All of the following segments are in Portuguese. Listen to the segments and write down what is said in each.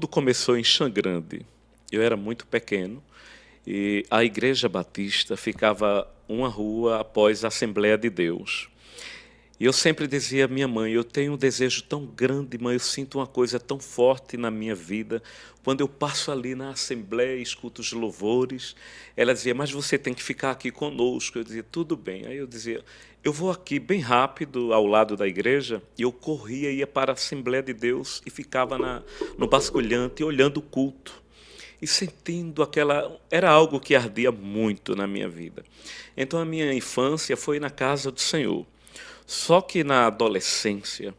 Tudo começou em Xangrande. Eu era muito pequeno e a Igreja Batista ficava uma rua após a Assembleia de Deus. E eu sempre dizia à minha mãe, eu tenho um desejo tão grande, mãe, eu sinto uma coisa tão forte na minha vida. Quando eu passo ali na Assembleia e escuto os louvores, ela dizia, mas você tem que ficar aqui conosco. Eu dizia, tudo bem. Aí eu dizia, eu vou aqui bem rápido ao lado da igreja, e eu corria, ia para a Assembleia de Deus e ficava no basculhante olhando o culto e sentindo aquela... Era algo que ardia muito na minha vida. Então a minha infância foi na casa do Senhor. Só que na adolescência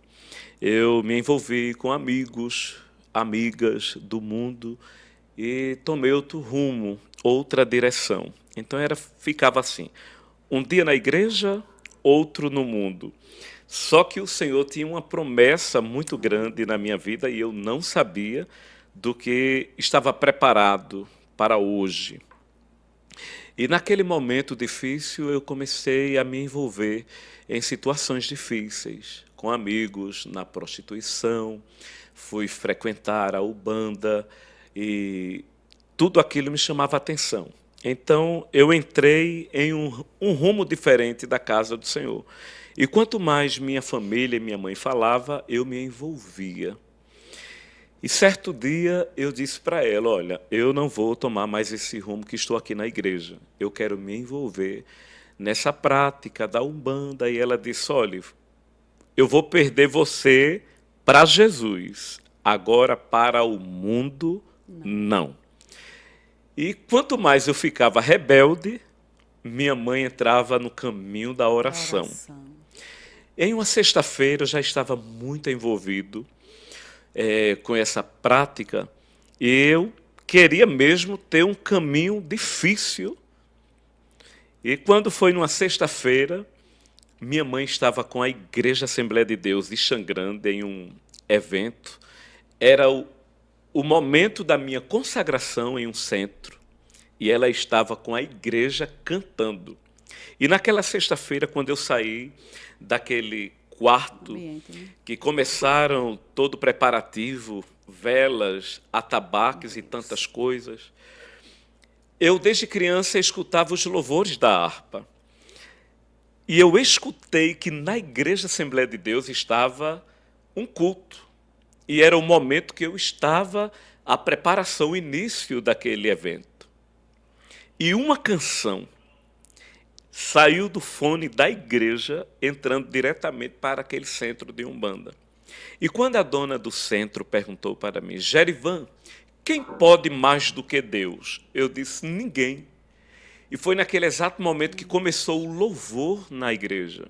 eu me envolvi com amigos, amigas do mundo e tomei outro rumo, outra direção. Então ficava assim, um dia na igreja, outro no mundo. Só que o Senhor tinha uma promessa muito grande na minha vida e eu não sabia do que estava preparado para hoje. E naquele momento difícil eu comecei a me envolver em situações difíceis, com amigos, na prostituição, fui frequentar a Ubanda e tudo aquilo me chamava a atenção. Então eu entrei em um rumo diferente da casa do Senhor. E quanto mais minha família e minha mãe falava, eu me envolvia. E certo dia eu disse para ela, olha, eu não vou tomar mais esse rumo que estou aqui na igreja. Eu quero me envolver nessa prática da Umbanda. E ela disse, olha, eu vou perder você para Jesus. Agora para o mundo, não. E quanto mais eu ficava rebelde, minha mãe entrava no caminho da oração. Em uma sexta-feira eu já estava muito envolvido com essa prática, eu queria mesmo ter um caminho difícil. E quando foi numa sexta-feira, minha mãe estava com a Igreja Assembleia de Deus de Xangrande em um evento. Era o momento da minha consagração em um centro. E ela estava com a igreja cantando. E naquela sexta-feira, quando eu saí daquele quarto, que começaram todo o preparativo, velas, atabaques e tantas coisas, eu desde criança escutava os louvores da harpa. E eu escutei que na Igreja Assembleia de Deus estava um culto. E era o momento que eu estava, a preparação, o início daquele evento. E uma canção saiu do fone da igreja, entrando diretamente para aquele centro de Umbanda. E quando a dona do centro perguntou para mim, Gerivan, quem pode mais do que Deus? Eu disse, ninguém. E foi naquele exato momento que começou o louvor na igreja.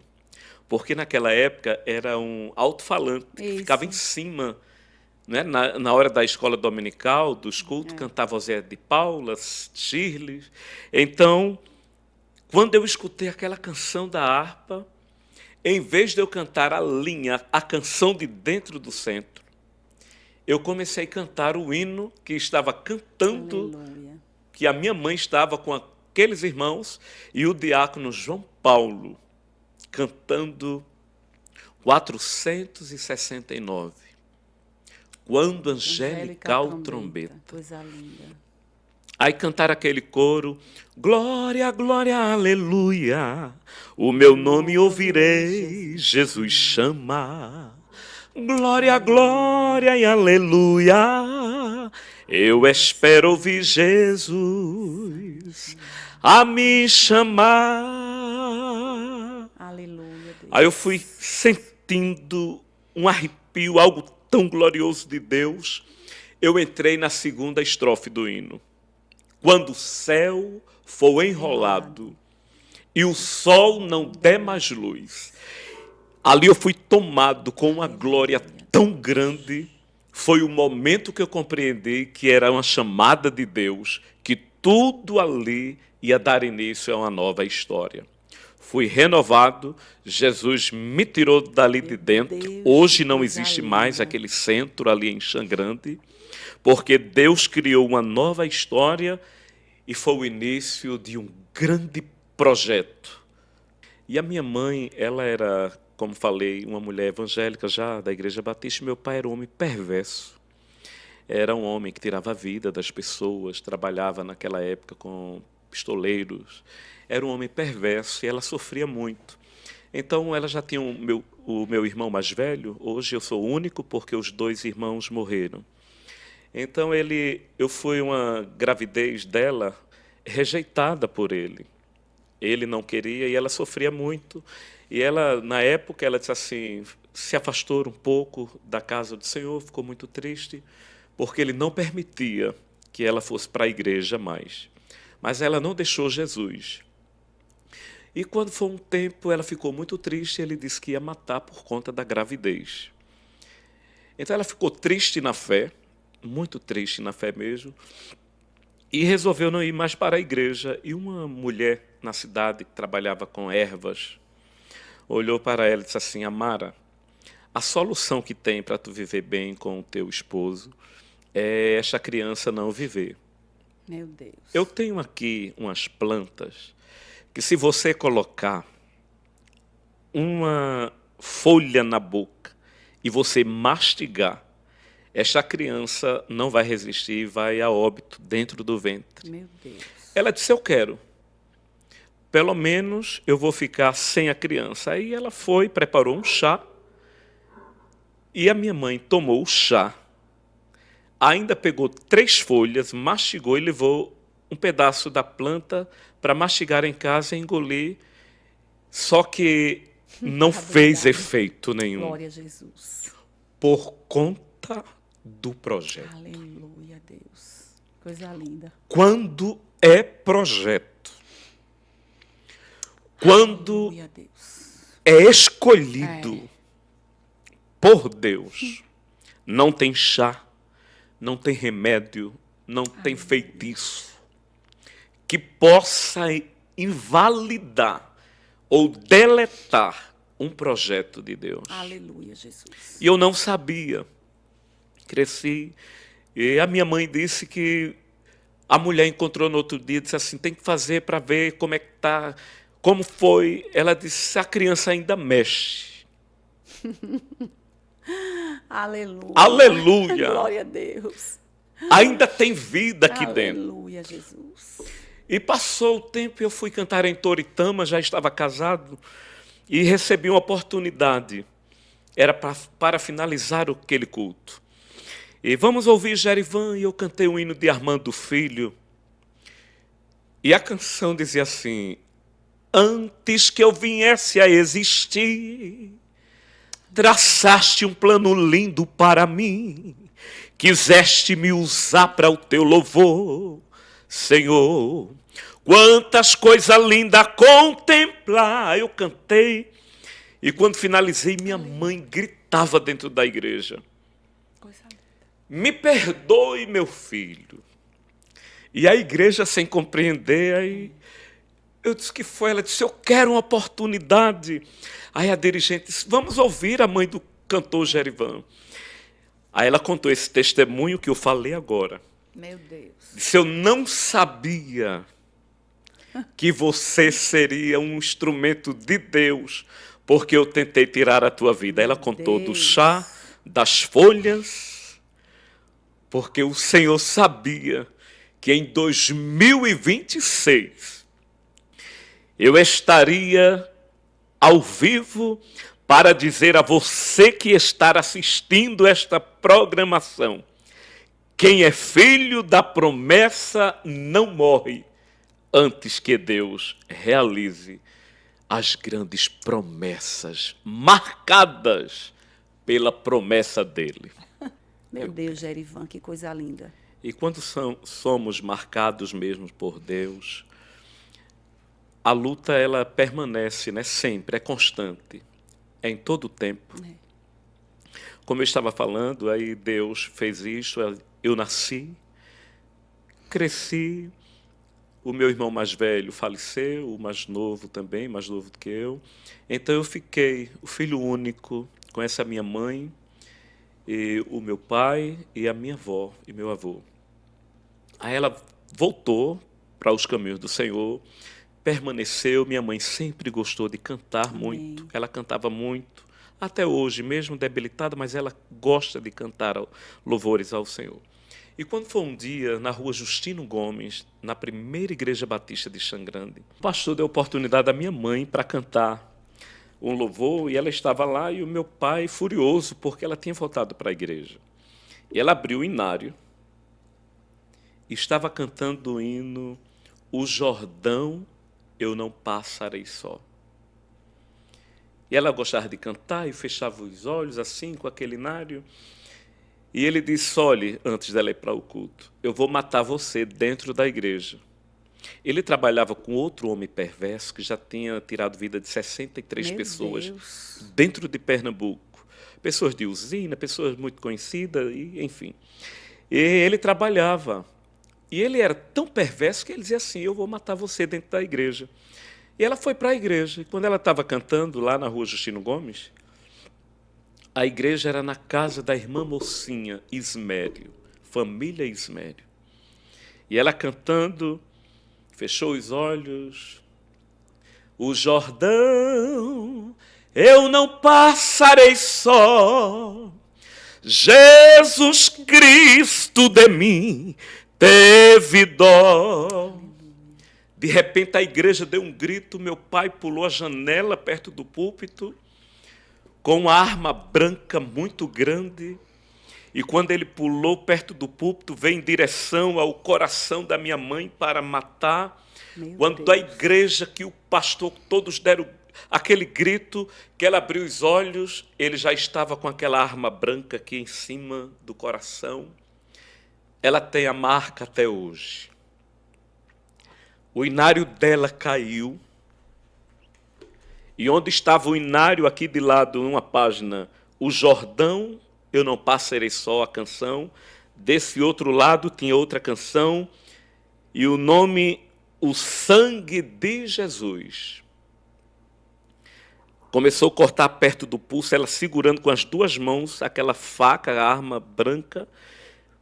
Porque naquela época era um alto-falante que ficava em cima, né? Na hora da escola dominical, dos cultos, cantava Zé de Paula, Shirley. Então, quando eu escutei aquela canção da harpa, em vez de eu cantar a canção de dentro do centro, eu comecei a cantar o hino que estava cantando, aleluia, que a minha mãe estava com aqueles irmãos e o diácono João Paulo cantando 469. Quando angelical trombeta. Coisa linda. Aí cantar aquele coro, glória, glória, aleluia, o meu nome ouvirei, Jesus chama. Glória, glória e aleluia, eu espero ouvir Jesus a me chamar. Aleluia. Deus. Aí eu fui sentindo um arrepio, algo tão glorioso de Deus. Eu entrei na segunda estrofe do hino. Quando o céu for enrolado e o sol não der mais luz, ali eu fui tomado com uma glória tão grande. Foi o momento que eu compreendi que era uma chamada de Deus, que tudo ali ia dar início a uma nova história. Fui renovado, Jesus me tirou dali de dentro. Hoje não existe mais aquele centro ali em Xangrande, porque Deus criou uma nova história e foi o início de um grande projeto. E a minha mãe, ela era, como falei, uma mulher evangélica já da Igreja Batista, e meu pai era um homem perverso. Era um homem que tirava a vida das pessoas, trabalhava naquela época com pistoleiros. Era um homem perverso e ela sofria muito. Então, ela já tinha o meu irmão mais velho. Hoje eu sou o único porque os dois irmãos morreram. Então, eu fui uma gravidez dela rejeitada por ele. Ele não queria e ela sofria muito. E ela, na época, ela disse assim, se afastou um pouco da casa do Senhor, ficou muito triste, porque ele não permitia que ela fosse para a igreja mais. Mas ela não deixou Jesus. E quando foi um tempo, ela ficou muito triste, ele disse que ia matar por conta da gravidez. Então ela ficou triste na fé, muito triste na fé mesmo, e resolveu não ir mais para a igreja. E uma mulher na cidade que trabalhava com ervas olhou para ela e disse assim, Amara, a solução que tem para tu viver bem com o teu esposo é esta criança não viver. Meu Deus. Eu tenho aqui umas plantas que se você colocar uma folha na boca e você mastigar, esta criança não vai resistir e vai a óbito dentro do ventre. Meu Deus. Ela disse, eu quero. Pelo menos eu vou ficar sem a criança. Aí ela foi, preparou um chá, e a minha mãe tomou o chá, ainda pegou 3 folhas, mastigou e levou um pedaço da planta para mastigar em casa e engolir, só que não fez efeito nenhum. Glória a Jesus. Por conta do projeto. Aleluia, Deus. Coisa linda. Quando é projeto, quando Aleluia, Deus. é escolhido por Deus, não tem chá, não tem remédio, não tem feitiço que possa invalidar ou deletar um projeto de Deus. Aleluia, Jesus. E eu não sabia. Cresci. E a minha mãe disse que a mulher encontrou no outro dia e disse assim, tem que fazer para ver como é que está, como foi. Ela disse, a criança ainda mexe. Aleluia. Aleluia. Glória a Deus. Ainda tem vida aqui dentro. Aleluia, Jesus. E passou o tempo e eu fui cantar em Toritama, já estava casado, e recebi uma oportunidade. Era para finalizar aquele culto. E vamos ouvir Gerivan, e eu cantei um hino de Armando Filho. E a canção dizia assim, antes que eu viesse a existir, traçaste um plano lindo para mim, quiseste me usar para o teu louvor, Senhor. Quantas coisas lindas a contemplar. Eu cantei, e quando finalizei, minha mãe gritava dentro da igreja, Coisa linda. me perdoe, meu filho. E a igreja, sem compreender, aí eu disse que foi. Ela disse, eu quero uma oportunidade. Aí a dirigente disse, vamos ouvir a mãe do cantor Gerivan. Aí ela contou esse testemunho que eu falei agora. Meu Deus. Disse, eu não sabia que você seria um instrumento de Deus, porque eu tentei tirar a tua vida. Ela contou do chá, das folhas, porque o Senhor sabia que em 2026 eu estaria ao vivo para dizer a você que está assistindo esta programação, quem é filho da promessa não morre antes que Deus realize as grandes promessas marcadas pela promessa dele. Meu Deus, Gerivan, que coisa linda. E quando somos marcados mesmo por Deus, a luta ela permanece, né? Sempre, é constante, é em todo o tempo. Como eu estava falando, aí Deus fez isso, eu nasci, cresci, o meu irmão mais velho faleceu, o mais novo também, mais novo do que eu. Então eu fiquei o filho único com essa minha mãe, e o meu pai e a minha avó e meu avô. Aí ela voltou para os caminhos do Senhor, permaneceu. Minha mãe sempre gostou de cantar muito, ela cantava muito, até hoje, mesmo debilitada, mas ela gosta de cantar louvores ao Senhor. E quando foi um dia, na rua Justino Gomes, na primeira igreja batista de Xangrande, o pastor deu a oportunidade à minha mãe para cantar um louvor, e ela estava lá, e o meu pai, furioso, porque ela tinha voltado para a igreja. E ela abriu o inário e estava cantando o hino O Jordão Eu Não Passarei Só. E ela gostava de cantar e fechava os olhos assim, com aquele inário. E ele disse, olhe, antes dela ir para o culto, eu vou matar você dentro da igreja. Ele trabalhava com outro homem perverso que já tinha tirado vida de 63 Meu pessoas Deus. dentro de Pernambuco. Pessoas de usina, pessoas muito conhecidas, e, enfim. E ele trabalhava. E ele era tão perverso que ele dizia assim, eu vou matar você dentro da igreja. E ela foi para a igreja. E quando ela estava cantando lá na rua Justino Gomes, a igreja era na casa da irmã Mocinha Ismério, família Ismério. E ela cantando, fechou os olhos. O Jordão eu não passarei só. Jesus Cristo de mim teve dó. De repente a igreja deu um grito, meu pai pulou a janela perto do púlpito, com uma arma branca muito grande, e quando ele pulou perto do púlpito, veio em direção ao coração da minha mãe para matar. Meu Quando Deus. a igreja, que o pastor, todos deram aquele grito, que ela abriu os olhos, ele já estava com aquela arma branca aqui em cima do coração. Ela tem a marca até hoje. O inário dela caiu, e onde estava o inário, aqui de lado, numa página, o Jordão, eu não passarei só, a canção. Desse outro lado tinha outra canção, e o nome, o sangue de Jesus. Começou a cortar perto do pulso, ela segurando com as duas mãos aquela faca, a arma branca,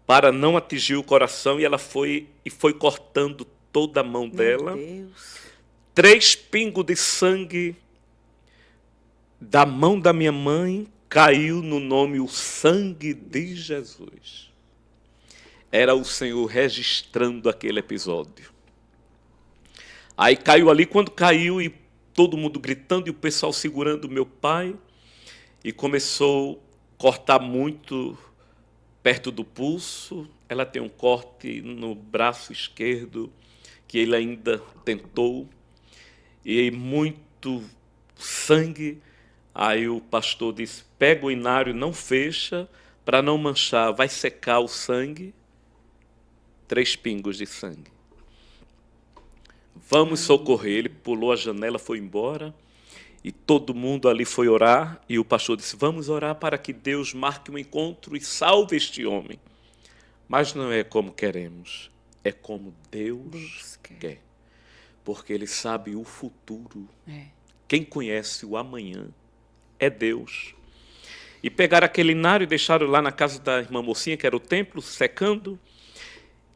para não atingir o coração, e ela foi cortando toda a mão dela. Meu Deus. 3 pingos de sangue da mão da minha mãe caiu no nome o sangue de Jesus. Era o Senhor registrando aquele episódio. Aí caiu ali, quando caiu, e todo mundo gritando, e o pessoal segurando o meu pai, e começou a cortar muito perto do pulso. Ela tem um corte no braço esquerdo, que ele ainda tentou, e muito sangue. Aí o pastor disse, pega o inário, não fecha, para não manchar, vai secar o sangue. 3 pingos de sangue. Vamos socorrer. Ele pulou a janela, foi embora, e todo mundo ali foi orar, e o pastor disse, vamos orar para que Deus marque um encontro e salve este homem. Mas não é como queremos, é como Deus quer. Porque Ele sabe o futuro. Quem conhece o amanhã é Deus. E pegaram aquele inário e deixaram lá na casa da irmã Mocinha, que era o templo, secando.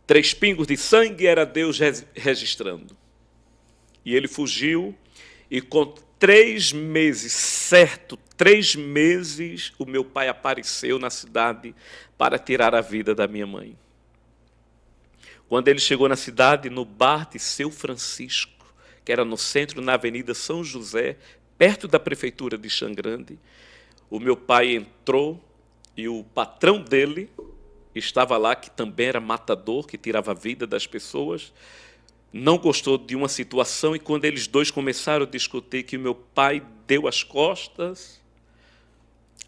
3 pingos de sangue, era Deus registrando. E ele fugiu, e com 3 meses, certo, 3 meses, o meu pai apareceu na cidade para tirar a vida da minha mãe. Quando ele chegou na cidade, no bar de Seu Francisco, que era no centro, na Avenida São José, perto da prefeitura de Xangrande, o meu pai entrou, e o patrão dele estava lá, que também era matador, que tirava a vida das pessoas, não gostou de uma situação, e quando eles dois começaram a discutir, que o meu pai deu as costas,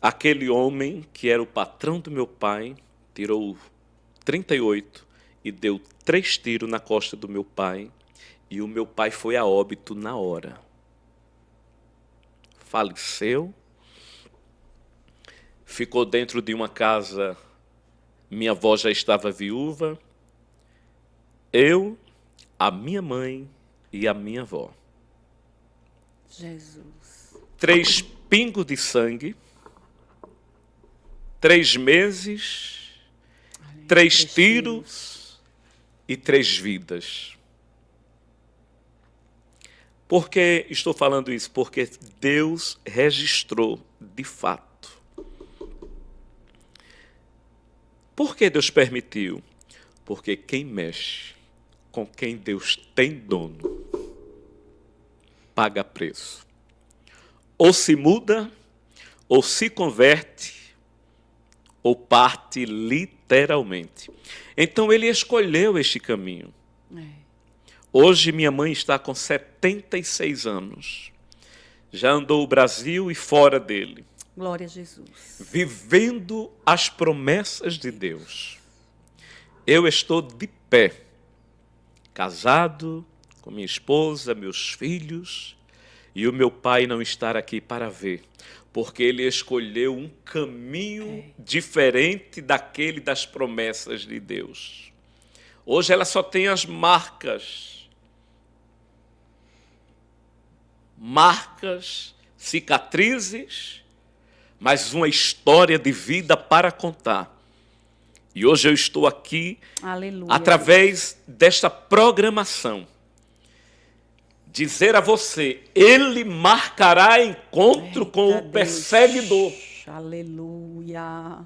aquele homem, que era o patrão do meu pai, tirou 38 e deu 3 tiros na costa do meu pai, e o meu pai foi a óbito na hora. Faleceu, ficou dentro de uma casa, minha avó já estava viúva, eu, a minha mãe e a minha avó. Jesus. 3 pingos de sangue, 3 meses, 3 tiros e 3 vidas. Por que estou falando isso? Porque Deus registrou de fato. Por que Deus permitiu? Porque quem mexe com quem Deus tem dono, paga preço. Ou se muda, ou se converte, ou parte literalmente. Então ele escolheu este caminho. Hoje minha mãe está com 76 anos. Já andou o Brasil e fora dele. Glória a Jesus. Vivendo as promessas de Deus. Eu estou de pé, casado, com minha esposa, meus filhos, e o meu pai não estar aqui para ver, porque ele escolheu um caminho diferente daquele das promessas de Deus. Hoje ela só tem as marcas, cicatrizes, mas uma história de vida para contar. E hoje eu estou aqui, Aleluia, através desta programação, dizer a você, ele marcará encontro com o perseguidor. Aleluia.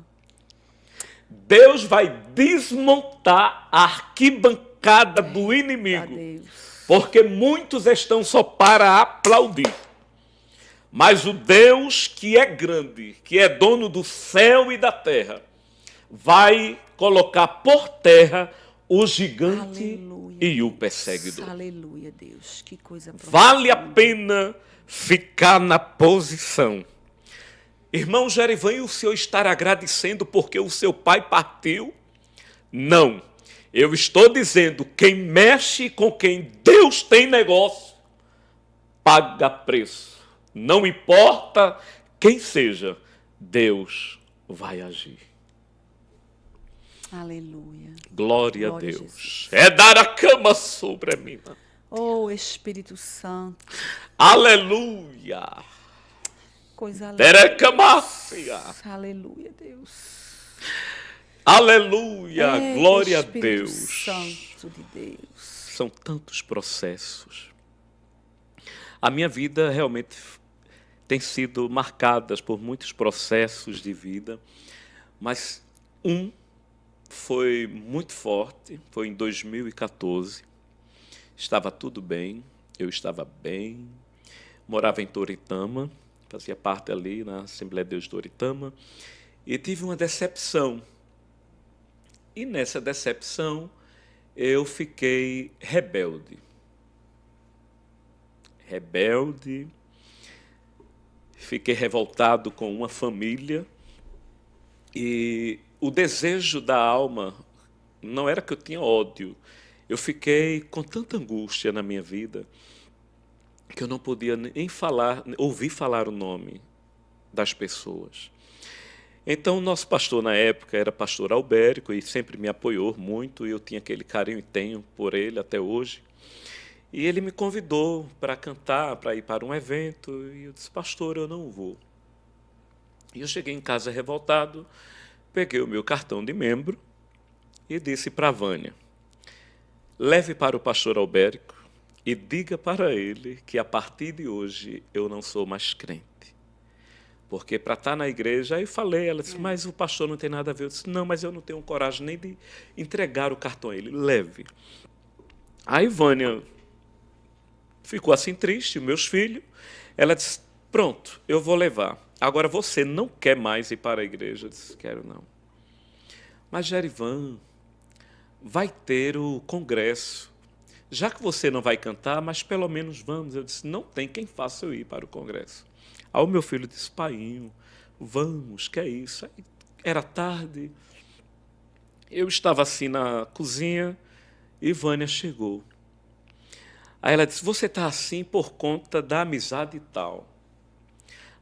Deus vai desmontar a arquibancada do inimigo, porque muitos estão só para aplaudir. Mas o Deus que é grande, que é dono do céu e da terra, vai colocar por terra o gigante e o perseguidor. Aleluia, Deus, que coisa profunda. Vale a pena ficar na posição. Irmão Gerivan, o senhor estar agradecendo porque o seu pai partiu? Não. Eu estou dizendo, quem mexe com quem Deus tem negócio, paga preço. Não importa quem seja, Deus vai agir. Aleluia. Glória a Deus. É dar a cama sobre a mim. Oh, Espírito Santo. Aleluia. Coisa linda. Aleluia, Deus. Aleluia. Glória a Deus. Santo de Deus. São tantos processos. A minha vida realmente tem sido marcada por muitos processos de vida, mas foi muito forte, foi em 2014. Estava tudo bem, eu estava bem, morava em Toritama, fazia parte ali na Assembleia de Deus de Toritama, e tive uma decepção. E nessa decepção eu fiquei rebelde. Fiquei revoltado com uma família, e o desejo da alma não era que eu tinha ódio. Eu fiquei com tanta angústia na minha vida que eu não podia nem ouvir falar o nome das pessoas. Então, o nosso pastor na época era pastor Albérico e sempre me apoiou muito, e eu tinha aquele carinho e tenho por ele até hoje. E ele me convidou para cantar, para ir para um evento, e eu disse, pastor, eu não vou. E eu cheguei em casa revoltado, peguei o meu cartão de membro e disse para a Vânia, leve para o pastor Albérico e diga para ele que a partir de hoje eu não sou mais crente. Porque para estar na igreja, aí falei, ela disse, mas o pastor não tem nada a ver. Eu disse, não, mas eu não tenho coragem nem de entregar o cartão a ele, leve. Aí Vânia ficou assim triste, meus filhos, ela disse, pronto, eu vou levar. Agora você não quer mais ir para a igreja? Eu disse, quero não. Mas Gerivan, vai ter o congresso. Já que você não vai cantar, mas pelo menos vamos. Eu disse, não tem quem faça eu ir para o congresso. Aí o meu filho disse, paiinho, vamos, que é isso? Aí, era tarde, eu estava assim na cozinha e Vânia chegou. Aí ela disse, você está assim por conta da amizade e tal.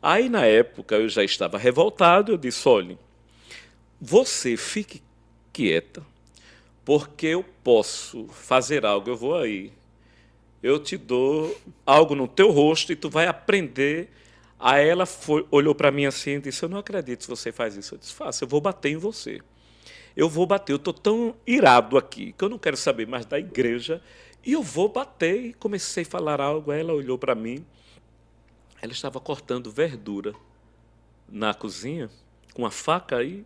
Aí, na época, eu já estava revoltado, eu disse, olha, você fique quieta, porque eu posso fazer algo, eu vou aí, eu te dou algo no teu rosto e tu vai aprender. Aí ela olhou para mim assim e disse, eu não acredito se você faz isso. Eu disse, faça, eu vou bater em você. Eu vou bater, eu estou tão irado aqui, que eu não quero saber mais da igreja, e eu vou bater. E comecei a falar algo, aí ela olhou para mim, ela estava cortando verdura na cozinha, com a faca aí,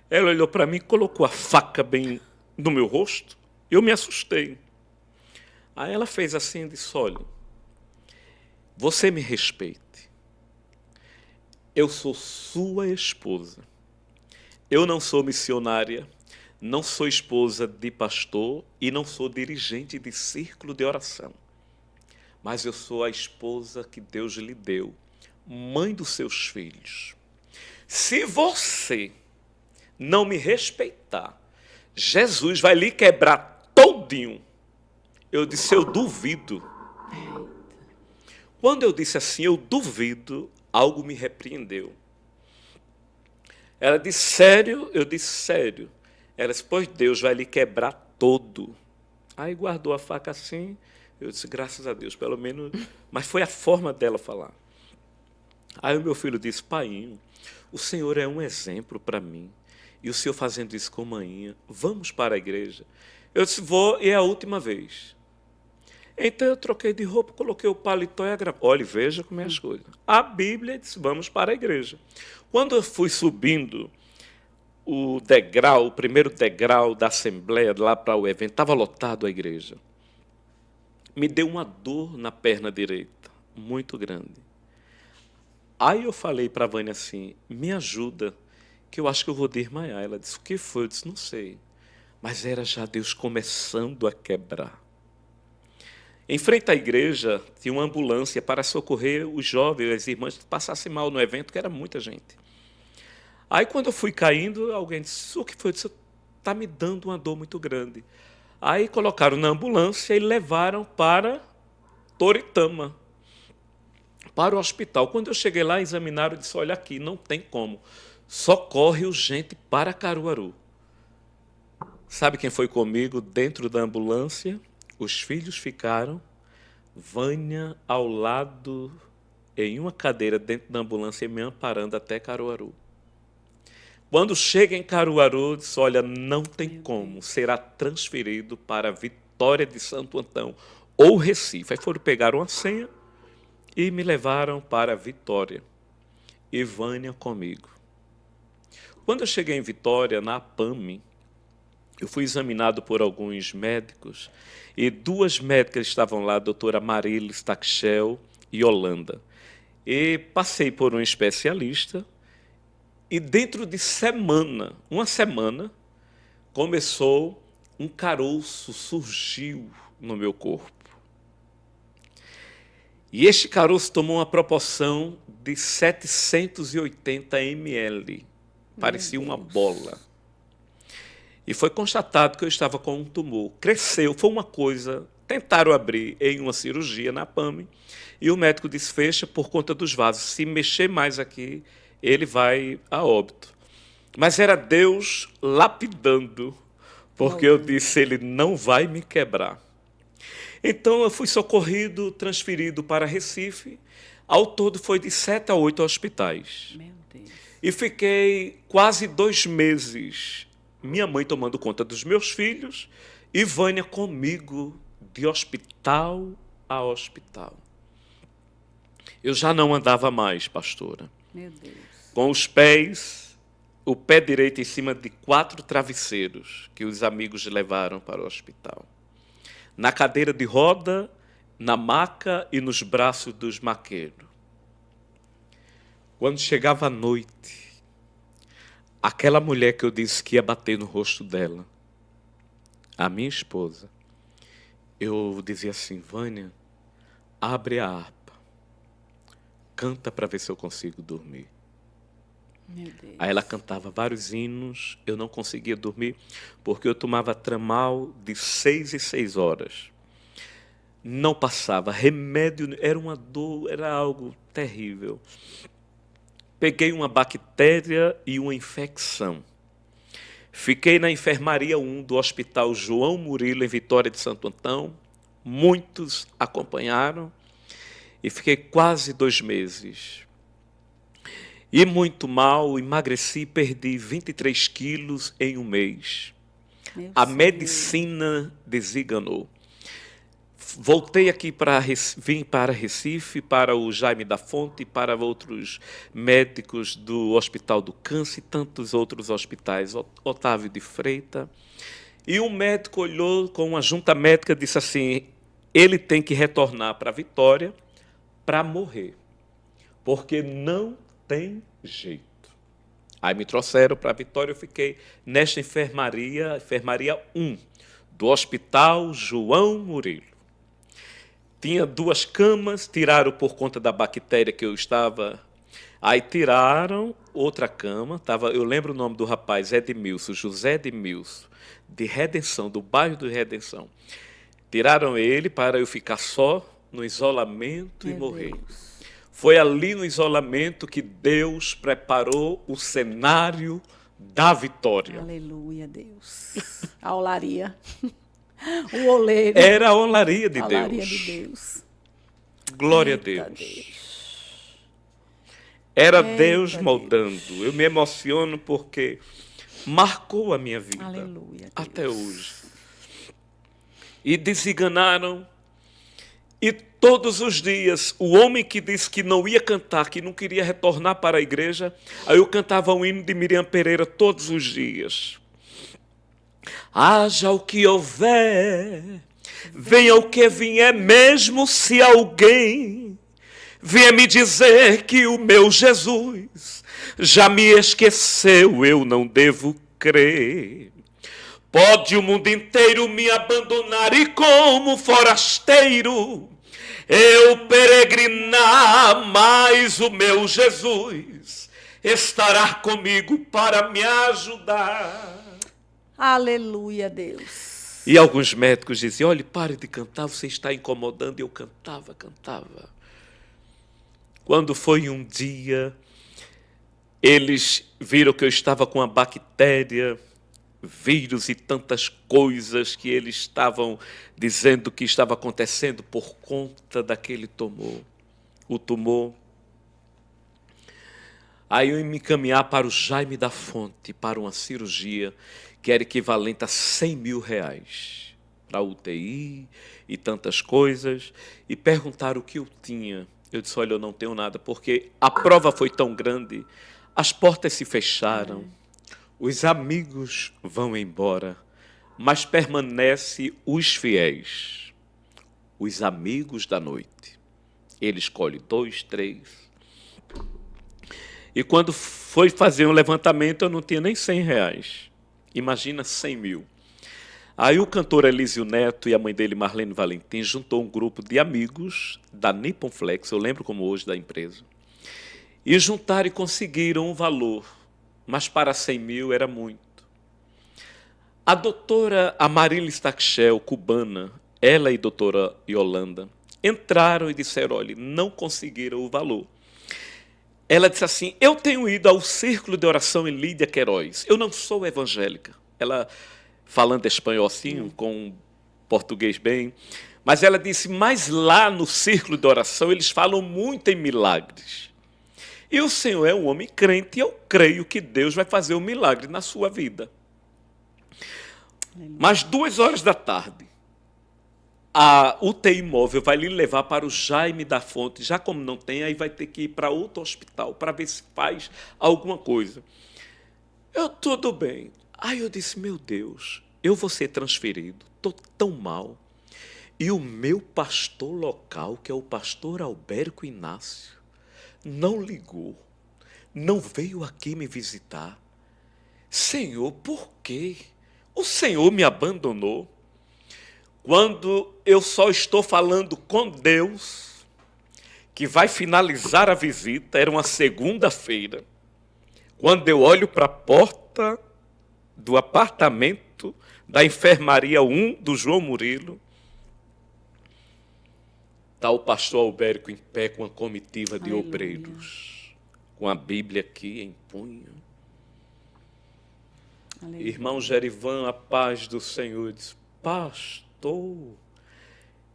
ela olhou para mim e colocou a faca bem no meu rosto. Eu me assustei. Aí ela fez assim e disse, olha, você me respeite. Eu sou sua esposa. Eu não sou missionária, não sou esposa de pastor e não sou dirigente de círculo de oração. Mas eu sou a esposa que Deus lhe deu, mãe dos seus filhos. Se você não me respeitar, Jesus vai lhe quebrar todinho. Eu disse, eu duvido. Quando eu disse assim, eu duvido, algo me repreendeu. Ela disse, sério? Eu disse, sério. Ela disse, pois Deus vai lhe quebrar todo. Aí guardou a faca assim, eu disse, graças a Deus, pelo menos... Mas foi a forma dela falar. Aí o meu filho disse, painho, o senhor é um exemplo para mim. E o senhor fazendo isso com manhinha, vamos para a igreja? Eu disse, vou, e é a última vez. Então eu troquei de roupa, coloquei o paletó e a gravata. Olha, veja como é as coisas. A Bíblia disse, vamos para a igreja. Quando eu fui subindo o degrau, o primeiro degrau da Assembleia, lá para o evento, estava lotado a igreja. Me deu uma dor na perna direita, muito grande. Aí eu falei para a Vânia assim, me ajuda, que eu acho que eu vou desmaiar. Ela disse, o que foi? Eu disse, não sei. Mas era já Deus começando a quebrar. Em frente à igreja, tinha uma ambulância para socorrer os jovens, as irmãs que passassem mal no evento, que era muita gente. Aí, quando eu fui caindo, alguém disse, o que foi? Eu disse, está me dando uma dor muito grande. Aí, colocaram na ambulância e levaram para Toritama, para o hospital. Quando eu cheguei lá, examinaram e disse, olha aqui, não tem como. Só corre urgente para Caruaru. Sabe quem foi comigo dentro da ambulância? Os filhos ficaram, Vânia ao lado, em uma cadeira dentro da ambulância, me amparando até Caruaru. Quando chega em Caruaru, disse, olha, não tem como, será transferido para Vitória de Santo Antão ou Recife. Aí foram pegar uma senha e me levaram para Vitória. E Vânia comigo. Quando eu cheguei em Vitória, na APAME, eu fui examinado por alguns médicos e duas médicas estavam lá, a doutora Marilis Taxel e Holanda. E passei por um especialista e dentro de uma semana, começou um caroço, surgiu no meu corpo. E este caroço tomou uma proporção de 780 ml, parecia uma bola. E foi constatado que eu estava com um tumor. Cresceu, foi uma coisa, tentaram abrir em uma cirurgia na PAME, e o médico disse, fecha por conta dos vasos. Se mexer mais aqui, ele vai a óbito. Mas era Deus lapidando, porque eu disse, ele não vai me quebrar. Então eu fui socorrido, transferido para Recife. Ao todo foi de 7 a 8 hospitais. Meu Deus. E fiquei quase 2 meses, minha mãe tomando conta dos meus filhos e Vânia comigo de hospital a hospital. Eu já não andava mais, pastora. Meu Deus. Com os pés, o pé direito em cima de 4 travesseiros que os amigos levaram para o hospital. Na cadeira de roda, na maca e nos braços dos maqueiros. Quando chegava a noite, aquela mulher que eu disse que ia bater no rosto dela, a minha esposa, eu dizia assim, Vânia, abre a harpa, canta para ver se eu consigo dormir. Meu Deus. Aí ela cantava vários hinos, eu não conseguia dormir, porque eu tomava tramal de 6 em 6 horas. Não passava, remédio, era uma dor, era algo terrível. Peguei uma bactéria e uma infecção. Fiquei na enfermaria 1 do Hospital João Murilo, em Vitória de Santo Antão. Muitos acompanharam e fiquei quase 2 meses. E muito mal, emagreci, perdi 23 quilos em 1 mês. A medicina desenganou. Voltei aqui vim para Recife, para o Jaime da Fonte, para outros médicos do Hospital do Câncer e tantos outros hospitais, Otávio de Freitas. E um médico olhou com uma junta médica e disse assim, ele tem que retornar para Vitória para morrer, porque não tem jeito. Aí me trouxeram para Vitória, eu fiquei nesta enfermaria 1, do Hospital João Murilo. Tinha 2 camas, tiraram por conta da bactéria que eu estava. Aí tiraram outra cama, eu lembro o nome do rapaz, Edmilson, José Edmilson, de Redenção, do bairro de Redenção. Tiraram ele para eu ficar só no isolamento e morrer. Deus. Foi ali no isolamento que Deus preparou o cenário da vitória. Aleluia, Deus. A olaria. O oleiro. Era a olaria de a Deus. olaria de Deus. Glória Eita, a Deus. Era Deus Eita, moldando. Deus. Eu me emociono porque marcou a minha vida. Aleluia, Deus. Até hoje. E desenganaram. E todos os dias, o homem que disse que não ia cantar, que não queria retornar para a igreja, aí eu cantava o hino de Miriam Pereira todos os dias. Haja o que houver, venha o que vier, mesmo se alguém vier me dizer que o meu Jesus já me esqueceu, eu não devo crer. Pode o mundo inteiro me abandonar e como forasteiro eu peregrinar, mas o meu Jesus estará comigo para me ajudar. Aleluia, Deus. E alguns médicos diziam, olhe, pare de cantar, você está incomodando. E eu cantava. Quando foi um dia, eles viram que eu estava com a bactéria, vírus e tantas coisas que eles estavam dizendo que estava acontecendo por conta daquele tumor. O tumor. Aí eu ia me encaminhar para o Jaime da Fonte, para uma cirurgia que era equivalente a R$100.000, para UTI e tantas coisas, e perguntaram o que eu tinha. Eu disse, olha, eu não tenho nada, porque a prova foi tão grande, as portas se fecharam, os amigos vão embora, mas permanece os fiéis, os amigos da noite. Ele escolhe 2, 3. E quando foi fazer um levantamento, eu não tinha nem R$100. Imagina 100 mil. Aí o cantor Elísio Neto e a mãe dele, Marlene Valentim, juntou um grupo de amigos da Nippon Flex, eu lembro como hoje da empresa, e juntaram e conseguiram um valor, mas para 100 mil era muito. A doutora Amarilis Taxel, cubana, ela e a doutora Yolanda, entraram e disseram, olha, não conseguiram o valor. Ela disse assim, eu tenho ido ao Círculo de Oração em Lídia Queiroz, eu não sou evangélica. Ela, falando espanhol assim, com português bem, mas ela disse, mas lá no Círculo de Oração eles falam muito em milagres. E o senhor é um homem crente e eu creio que Deus vai fazer um milagre na sua vida. Mas 2 horas da tarde, a UTI móvel vai lhe levar para o Jaime da Fonte, já como não tem, aí vai ter que ir para outro hospital, para ver se faz alguma coisa. Tudo bem. Aí eu disse, meu Deus, eu vou ser transferido, estou tão mal. E o meu pastor local, que é o pastor Albérico Inácio, não ligou, não veio aqui me visitar. Senhor, por quê? O Senhor me abandonou. Quando eu só estou falando com Deus, que vai finalizar a visita, era uma segunda-feira, quando eu olho para a porta do apartamento da enfermaria 1 do João Murilo, está o pastor Albérico em pé com uma comitiva de Aleluia. Obreiros, com a Bíblia aqui em punho. Aleluia. Irmão Gerivan, a paz do Senhor, disse, pastor,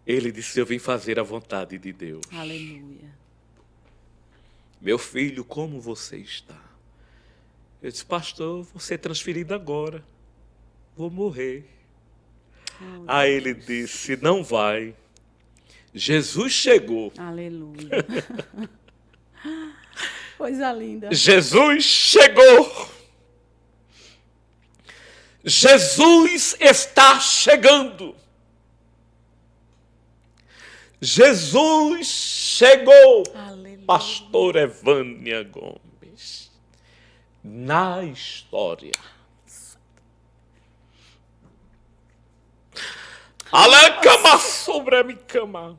ele disse, eu vim fazer a vontade de Deus. Aleluia. Meu filho, como você está? Eu disse, pastor, vou ser transferido agora, vou morrer. Aí ele disse, não vai, Jesus chegou. Aleluia. Coisa linda. Jesus chegou. Jesus está chegando. Jesus chegou. Aleluia. Pastor Evânia Gomes. Na história. Alacama sobre a minha cama.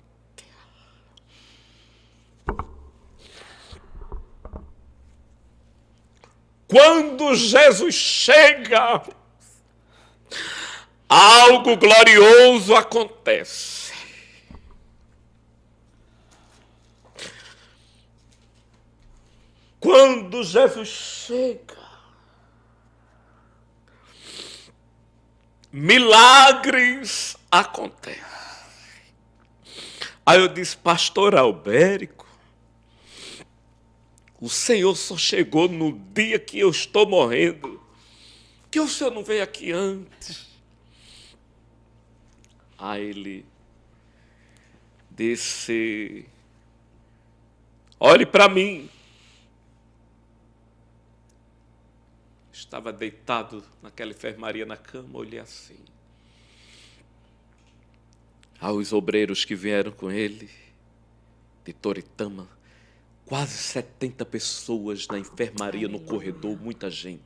Quando Jesus chega, algo glorioso acontece. Quando Jesus chega, milagres acontecem. Aí eu disse, pastor Albérico, o Senhor só chegou no dia que eu estou morrendo. Que o Senhor não veio aqui antes? Aí ele disse, olhe para mim. Estava deitado naquela enfermaria na cama, olhei assim. Aos obreiros que vieram com ele, de Toritama, quase 70 pessoas na enfermaria, no corredor, muita gente.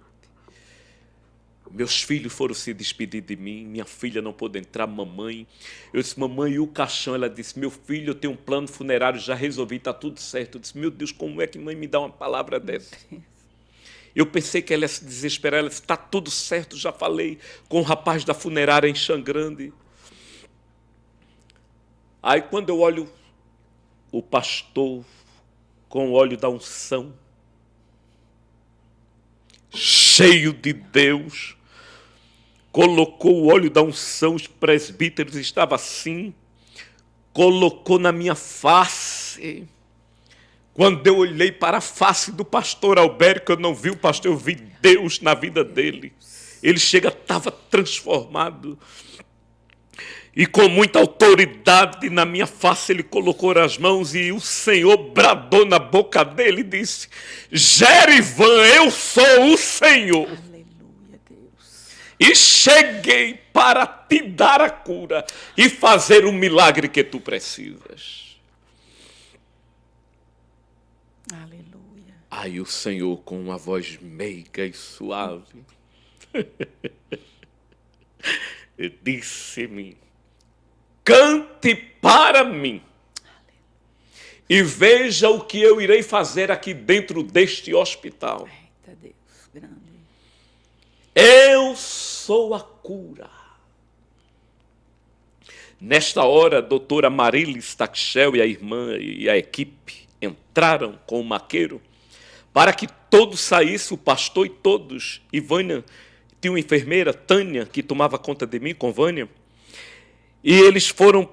Meus filhos foram se despedir de mim, minha filha não pôde entrar, mamãe. Eu disse, mamãe, e o caixão? Ela disse, meu filho, eu tenho um plano funerário, já resolvi, está tudo certo. Eu disse, meu Deus, como é que mãe me dá uma palavra dessa? Eu pensei que ela ia se desesperar, ela disse, está tudo certo, já falei com o rapaz da funerária em Xangrande. Aí quando eu olho o pastor com o óleo da unção, cheio de Deus, colocou o óleo da unção, os presbíteros estavam assim, colocou na minha face. Quando eu olhei para a face do pastor Albérico, eu não vi o pastor, eu vi Deus na vida dele. Ele chega, estava transformado. E com muita autoridade na minha face, ele colocou as mãos e o Senhor bradou na boca dele e disse, Gerivan, eu sou o Senhor. Aleluia, Deus. E cheguei para te dar a cura e fazer o milagre que tu precisas. Aleluia. Aí o Senhor, com uma voz meiga e suave, disse-me, cante para mim e veja o que eu irei fazer aqui dentro deste hospital. Eita, Deus, grande. Eu sou a cura. Nesta hora, a doutora Marilis Taxel e a irmã e a equipe entraram com o maqueiro para que todos saíssem, o pastor e todos. E Vânia, tinha uma enfermeira, Tânia, que tomava conta de mim com Vânia. E eles foram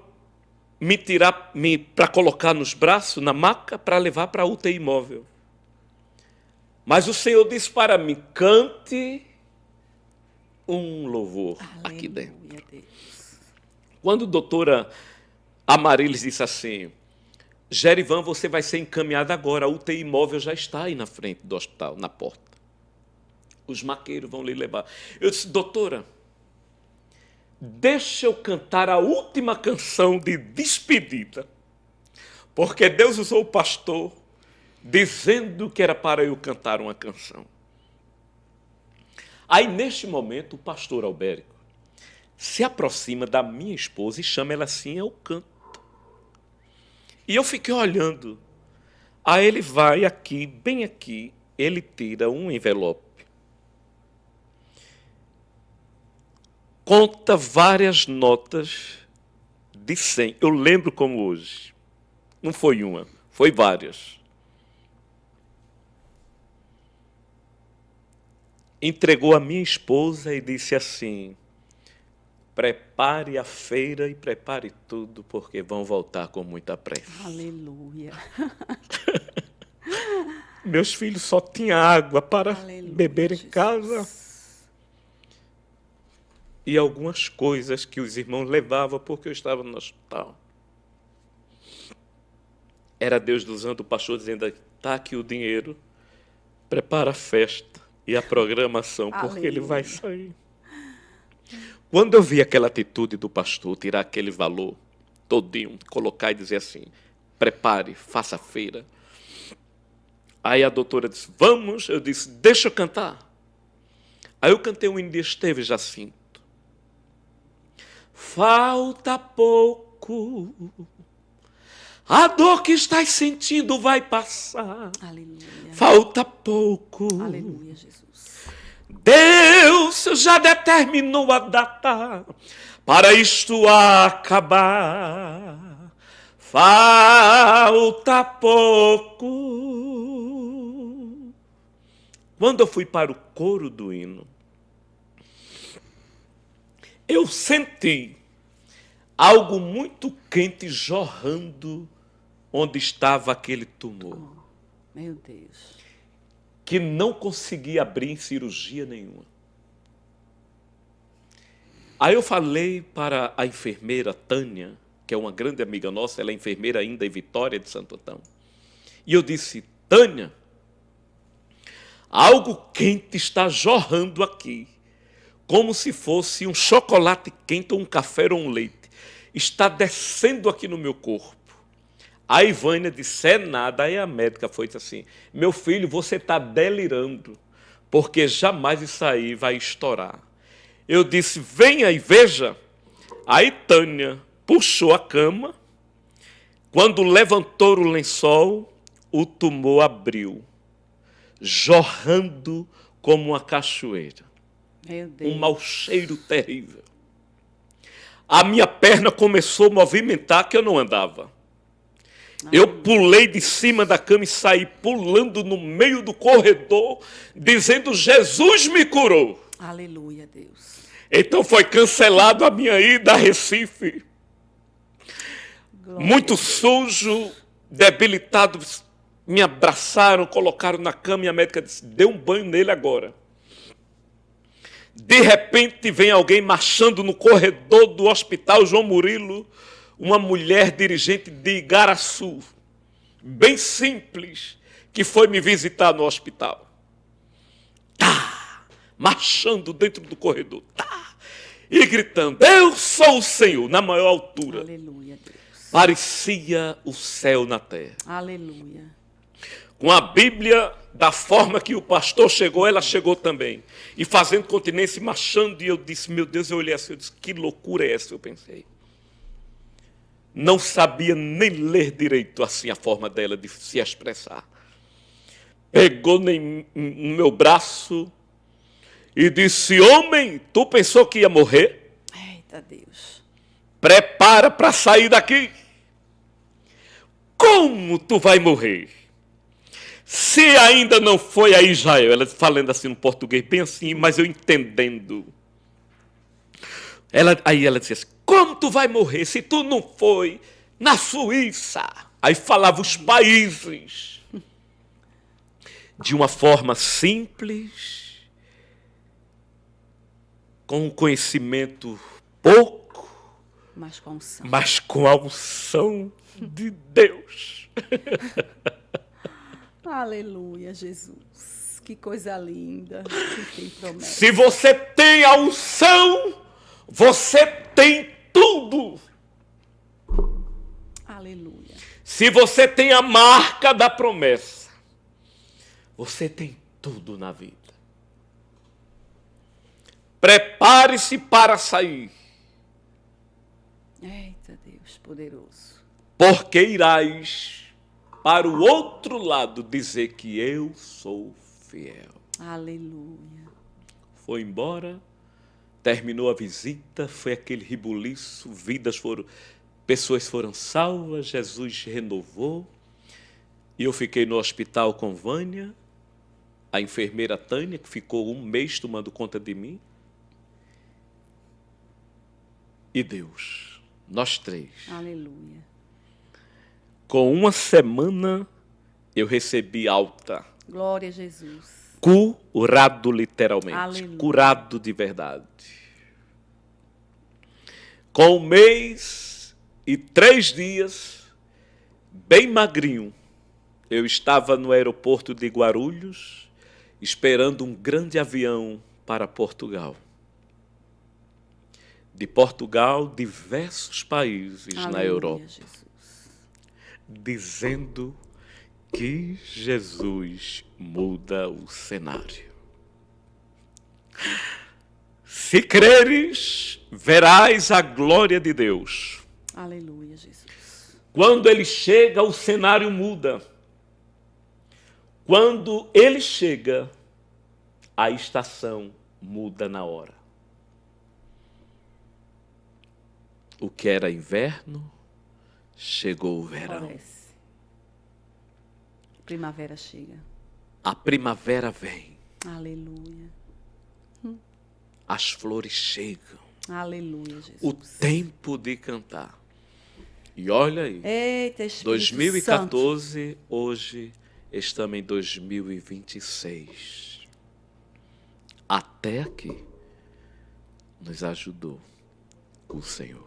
me tirar para colocar nos braços, na maca, para levar para a UTI móvel. Mas o Senhor disse para mim, cante um louvor aqui dentro. Aleluia, Deus. Quando a doutora Amarilis disse assim, Gerivan, você vai ser encaminhado agora, a UTI móvel já está aí na frente do hospital, na porta. Os maqueiros vão lhe levar. Eu disse, doutora, deixa eu cantar a última canção de despedida, porque Deus usou o pastor dizendo que era para eu cantar uma canção. Aí, neste momento, o pastor Albérico se aproxima da minha esposa e chama ela assim ao canto. E eu fiquei olhando. Aí ele vai aqui, bem aqui, ele tira um envelope. Conta várias notas de 100. Eu lembro como hoje. Não foi uma, foi várias. Entregou a minha esposa e disse assim, prepare a feira e prepare tudo, porque vão voltar com muita pressa. Aleluia. Meus filhos só tinham água para Aleluia, beber em Jesus. casa. E algumas coisas que os irmãos levavam porque eu estava no hospital. Era Deus usando o pastor dizendo, está aqui o dinheiro, prepara a festa e a programação, porque ele vai sair. Quando eu vi aquela atitude do pastor, tirar aquele valor todinho, colocar e dizer assim, prepare, faça feira. Aí a doutora disse, vamos. Eu disse, deixa eu cantar. Aí eu cantei um hino de Esteves Jacinto. Falta pouco, a dor que estás sentindo vai passar. Aleluia. Falta pouco. Aleluia, Jesus. Deus já determinou a data para isto acabar. Falta pouco. Quando eu fui para o coro do hino, eu senti algo muito quente jorrando onde estava aquele tumor, Meu Deus. que não conseguia abrir em cirurgia nenhuma. Aí eu falei para a enfermeira Tânia, que é uma grande amiga nossa, ela é enfermeira ainda em Vitória de Santo Antão. E eu disse, Tânia, algo quente está jorrando aqui, como se fosse um chocolate quente ou um café ou um leite. Está descendo aqui no meu corpo. A Ivânia disse, é nada. Aí a médica foi e disse assim, meu filho, você está delirando, porque jamais isso aí vai estourar. Eu disse, venha e veja. Aí Tânia puxou a cama. Quando levantou o lençol, o tumor abriu, jorrando como uma cachoeira. Meu Deus. Um mau cheiro terrível. A minha perna começou a movimentar que eu não andava. Eu pulei de cima da cama e saí pulando no meio do corredor, dizendo, Jesus me curou. Aleluia, Deus. Então foi cancelado a minha ida a Recife. Glória. Muito sujo, debilitado, me abraçaram, colocaram na cama e a médica disse, dê um banho nele agora. De repente vem alguém marchando no corredor do hospital João Murilo, uma mulher dirigente de Igaraçu, bem simples, que foi me visitar no hospital. Tá, marchando dentro do corredor, tá, e gritando, eu sou o Senhor, na maior altura. Aleluia, Deus. Parecia o céu na terra. Aleluia. Com a Bíblia, da forma que o pastor chegou, ela chegou também. E fazendo continência, marchando, e eu disse, meu Deus, eu olhei assim, eu disse, que loucura é essa? Eu pensei. Não sabia nem ler direito assim a forma dela de se expressar. Pegou no meu braço e disse, homem, tu pensou que ia morrer? Eita, Deus. Prepara para sair daqui. Como tu vai morrer? Se ainda não foi a Israel, ela falando assim no português, bem assim, mas eu entendendo. Aí ela dizia assim, como tu vai morrer se tu não foi na Suíça? Aí falava os países. De uma forma simples, com um conhecimento pouco, Mas com unção. mas com a unção de Deus. Aleluia, Jesus. Que coisa linda. Que tem promessa. Se você tem a unção, você tem tudo. Aleluia. Se você tem a marca da promessa, você tem tudo na vida. Prepare-se para sair, Eita, Deus poderoso. porque irás para o outro lado dizer que eu sou fiel. Aleluia. Foi embora, terminou a visita, foi aquele rebuliço, pessoas foram salvas, Jesus renovou. E eu fiquei no hospital com Vânia, a enfermeira Tânia, que ficou 1 mês tomando conta de mim. E Deus, nós três. Aleluia. Com 1 semana, eu recebi alta. Glória a Jesus. Curado literalmente. Aleluia. Curado de verdade. Com 1 mês e 3 dias, bem magrinho, eu estava no aeroporto de Guarulhos, esperando um grande avião para Portugal. de Portugal, diversos países na Aleluia, Europa, Jesus. dizendo que Jesus muda o cenário. Se creres, verás a glória de Deus. Aleluia, Jesus. Quando ele chega, o cenário muda. Quando ele chega, a estação muda na hora. O que era inverno, chegou o verão. Floresce. Primavera chega. A primavera vem. Aleluia. As flores chegam. Aleluia, Jesus. O tempo de cantar. E olha aí, Eita, Espírito 2014, Santo. hoje estamos em 2026. Até aqui nos ajudou o Senhor.